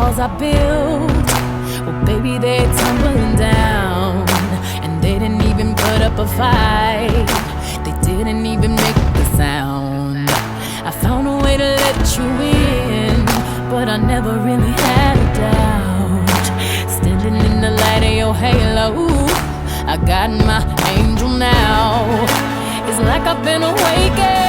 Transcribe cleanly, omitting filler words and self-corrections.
walls I built, well, baby, they're tumbling down. And they didn't even put up a fight, they didn't even make a sound. I found a way to let you in, but I never really had a doubt. Standing in the light of your halo, I got my angel now. It's like I've been awakened.